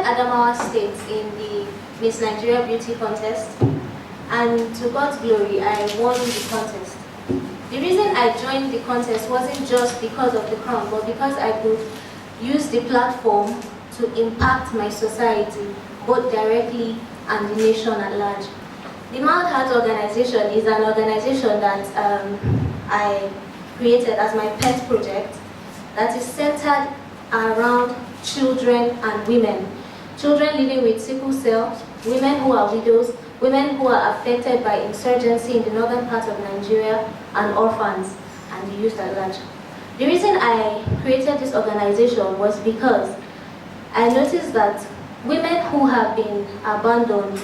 Adamawa State in the Miss Nigeria Beauty Contest, and to God's glory, I won the contest. The reason I joined the contest wasn't just because of the crown, but because I could use the platform to impact my society, both directly and the nation at large. The Mild Heart organization is an organization that I created as my pet project that is centered around children and women. Children living with sickle cell, women who are widows, women who are affected by insurgency in the northern part of Nigeria, and orphans, and the youth at large. The reason I created this organization was because I noticed that women who have been abandoned,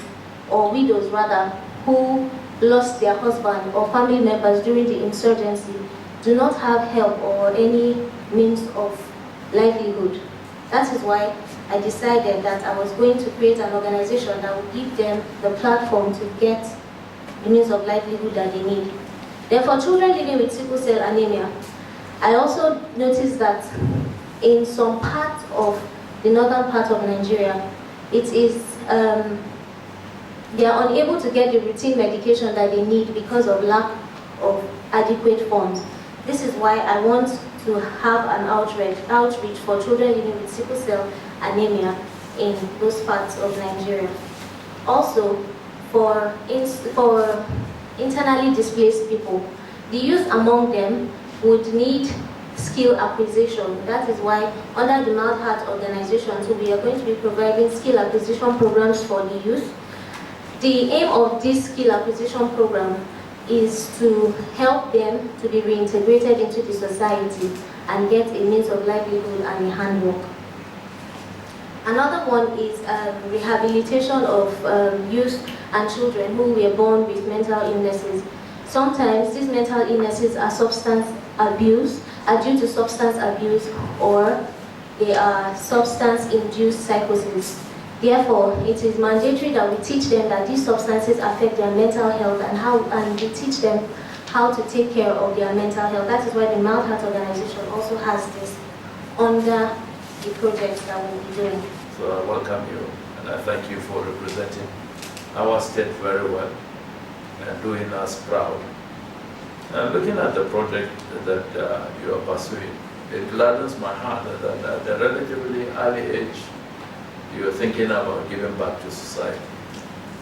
or widows rather, who lost their husband or family members during the insurgency, do not have help or any means of livelihood. That is why I decided that I was going to create an organization that would give them the platform to get the means of livelihood that they need. Therefore, children living with sickle cell anemia, I also noticed that in some parts of the northern part of Nigeria, it is they are unable to get the routine medication that they need because of lack of adequate funds. This is why I want to have an outreach for children living with sickle cell anemia in those parts of Nigeria. Also, for internally displaced people, the youth among them would need skill acquisition. That is why under the Mild Heart organization, so we are going to be providing skill acquisition programs for the youth. The aim of this skill acquisition program is to help them to be reintegrated into the society and get a means of livelihood and a handwork. Another one is rehabilitation of youth and children who were born with mental illnesses. Sometimes these mental illnesses are due to substance abuse, or they are substance-induced psychosis. Therefore, it is mandatory that we teach them that these substances affect their mental health and we teach them how to take care of their mental health. That is why the Mild Heart organization also has this under the projects that we'll be doing. So I welcome you, and I thank you for representing our state very well and doing us proud. Looking at the project that you are pursuing, it gladdens my heart that at a relatively early age, you are thinking about giving back to society,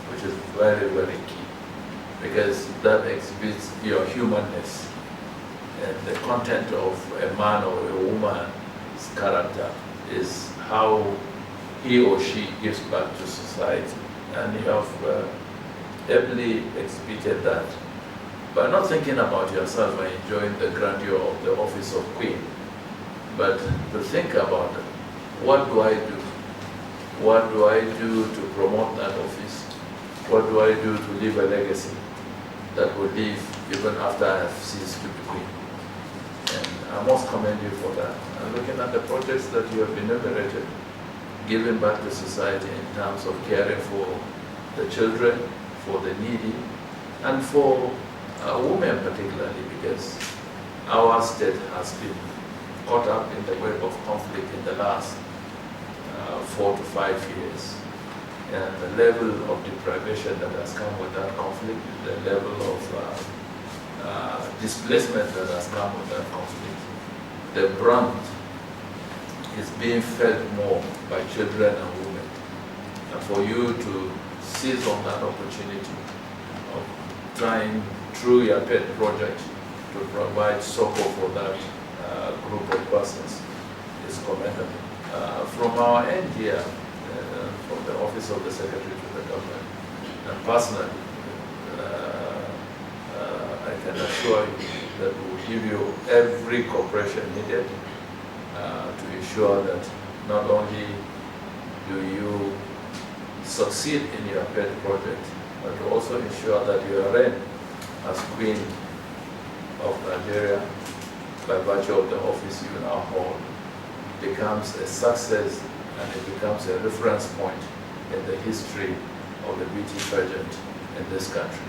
which is very, very key, because that exhibits your humanness, and the content of a man or a woman's character is how he or she gives back to society. And you have ably exhibited that by not thinking about yourself and enjoying the grandeur of the office of Queen, but to think about what do I do? What do I do to promote that office? What do I do to leave a legacy that will live even after I have ceased to be Queen? And I must commend you for that. And looking at the projects that you have enumerated, giving back to society in terms of caring for the children, for the needy, and for women particularly, because our state has been caught up in the web of conflict in the last 4 to 5 years. And the level of deprivation that has come with that conflict, the level of displacement that has come with that conflict, the brunt is being felt more by children and women. And for you to seize on that opportunity of trying through your pet project to provide support for that group of persons is commendable. From our end here, from the Office of the Secretary to the Government, and personally, I can assure you that we will give you every cooperation needed to ensure that not only do you succeed in your pet project, but to also ensure that your reign as Queen of Nigeria, by virtue of the office you now hold, becomes a success, and it becomes a reference point in the history of the beauty pageant in this country.